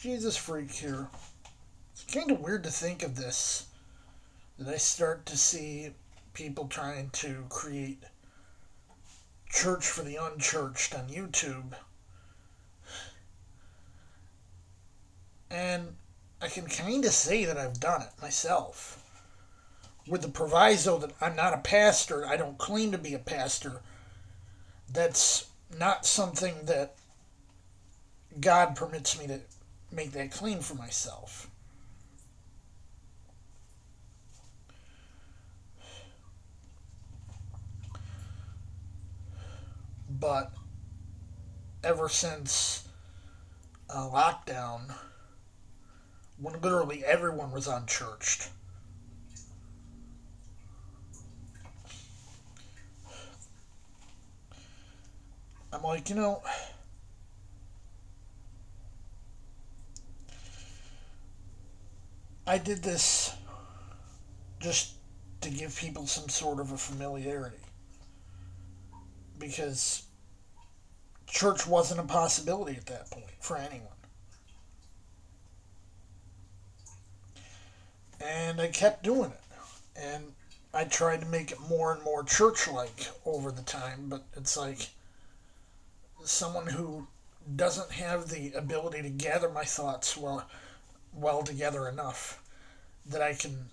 Jesus freak here. It's kind of weird to think of this. That I start to see people trying to create church for the unchurched on YouTube. And I can kind of say that I've done it myself. With the proviso that I'm not a pastor, I don't claim to be a pastor. That's not something that God permits me to make that claim for myself. But ever since lockdown, when literally everyone was unchurched, I'm like, I did this just to give people some sort of a familiarity. Because church wasn't a possibility at that point for anyone. And I kept doing it. And I tried to make it more and more church like over the time, but it's like someone who doesn't have the ability to gather my thoughts well together enough that I can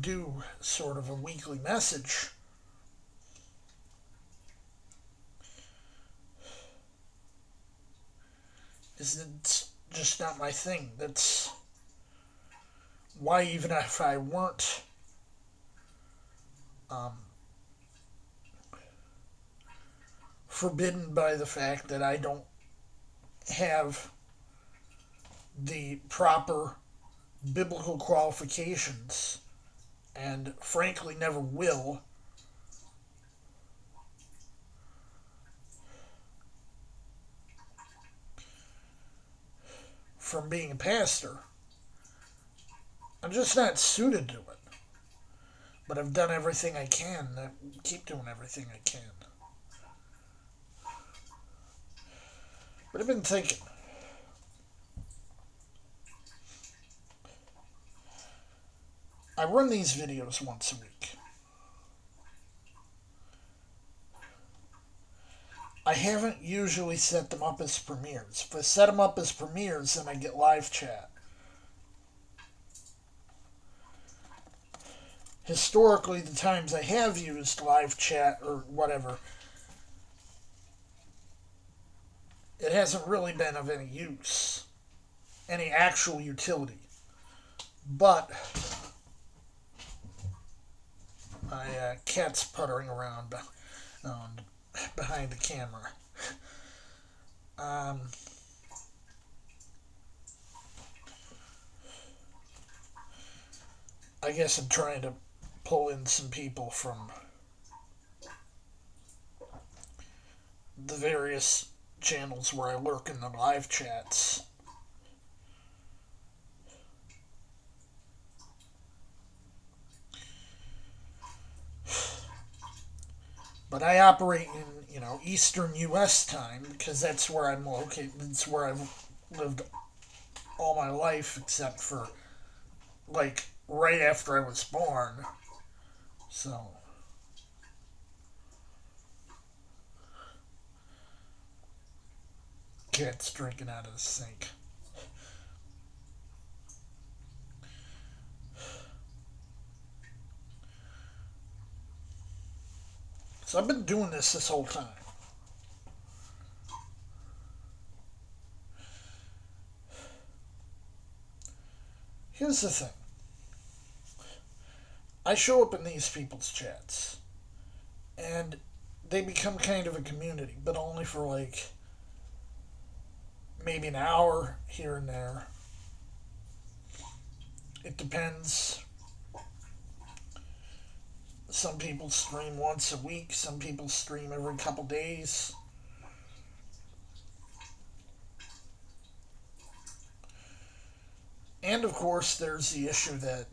do sort of a weekly message is it's just not my thing. That's why even if I weren't um, forbidden by the fact that I don't have the proper biblical qualifications and frankly never will from being a pastor. I'm just not suited to it. But I've done everything I can. I keep doing everything I can. But I've been thinking. I run these videos once a week. I haven't usually set them up as premieres. If I set them up as premieres, then I get live chat. Historically, the times I have used live chat or whatever, it hasn't really been of any use, any actual utility. But my cat's puttering around behind the camera. Um, I guess I'm trying to pull in some people from the various channels where I lurk in the live chats. But I operate in, Eastern U.S. time because that's where I'm located. That's where I've lived all my life except for, like, right after I was born. So, cat's drinking out of the sink. So I've been doing this whole time. Here's the thing. I show up in these people's chats, and they become kind of a community, but only for like maybe an hour here and there. It depends. Some people stream once a week, some people stream every couple days. And of course, there's the issue that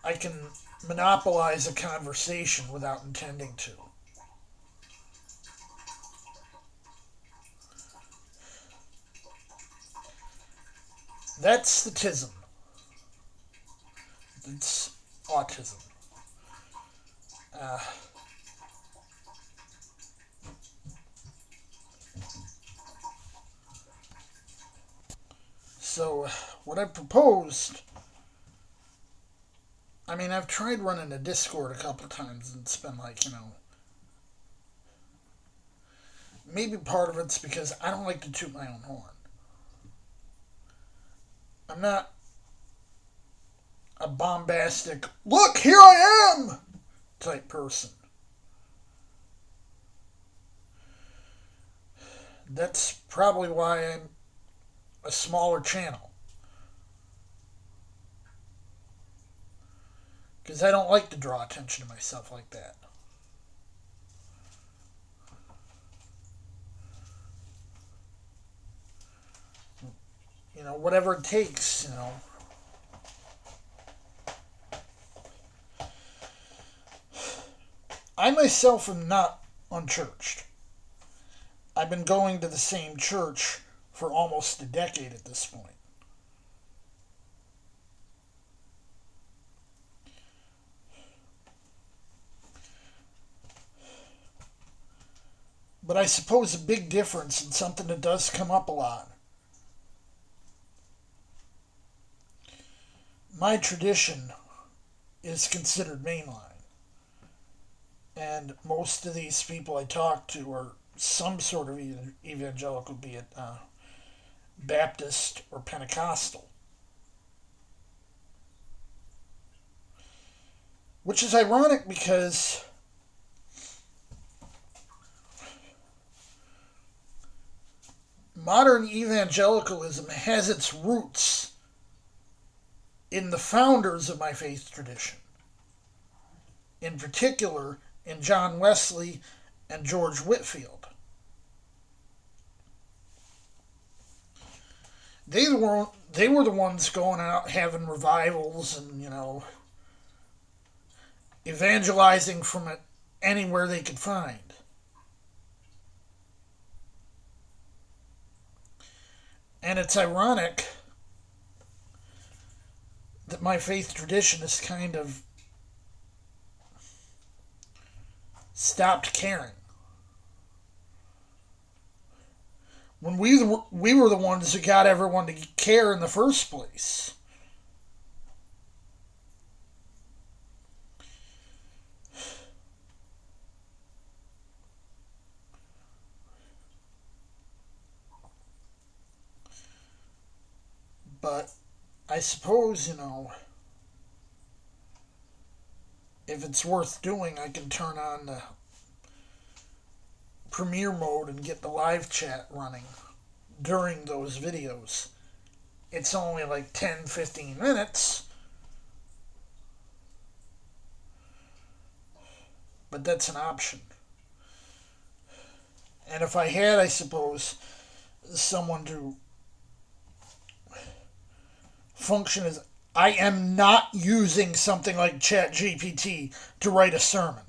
I can monopolize a conversation without intending to. That's the tism. It's autism. Uh, so, what I proposed, I mean, I've tried running a Discord a couple times and it's been like, maybe part of it's because I don't like to toot my own horn. I'm not a bombastic, look, here I am type person. That's probably why I'm a smaller channel. Because I don't like to draw attention to myself like that. Whatever it takes. I myself am not unchurched. I've been going to the same church for almost a decade at this point. But I suppose a big difference, and something that does come up a lot, my tradition is considered mainline. And most of these people I talk to are some sort of evangelical, be it Baptist or Pentecostal. Which is ironic because modern evangelicalism has its roots in the founders of my faith tradition. In particular, in John Wesley and George Whitefield. They were the ones going out having revivals and, evangelizing from it anywhere they could find. And it's ironic that my faith tradition is kind of stopped caring. When we were the ones who got everyone to care in the first place. But I suppose, if it's worth doing, I can turn on the premiere mode and get the live chat running during those videos. It's only like 10-15 minutes, but that's an option. And if I had, I suppose, someone to function as, I am not using something like ChatGPT to write a sermon.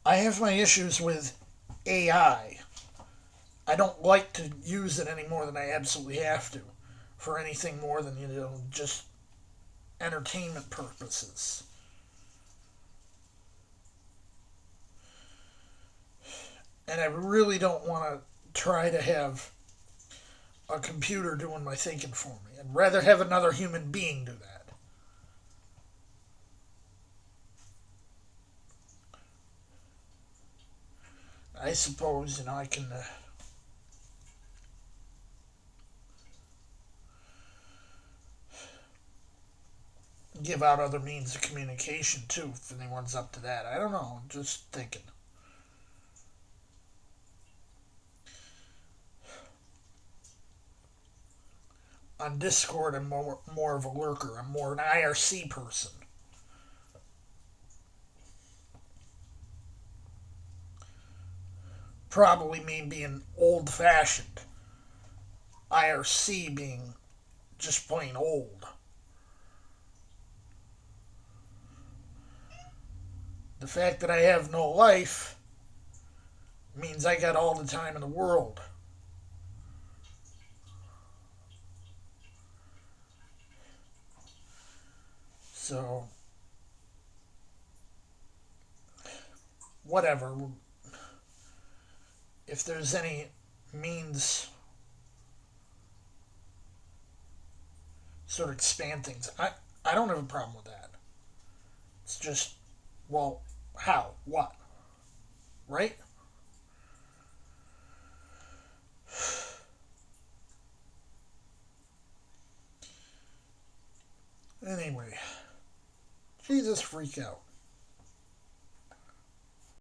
I have my issues with AI. I don't like to use it any more than I absolutely have to for anything more than, just entertainment purposes. And I really don't want to try to have a computer doing my thinking for me. I'd rather have another human being do that. I suppose, I can give out other means of communication too, if anyone's up to that. I don't know, I'm just thinking. On Discord, I'm more of a lurker. I'm more an IRC person. Probably me being old-fashioned. IRC being just plain old. The fact that I have no life means I got all the time in the world. So, whatever. If there's any means sort of expand things, I don't have a problem with that. It's just, well, how? What? Right? Anyway, Jesus freak out.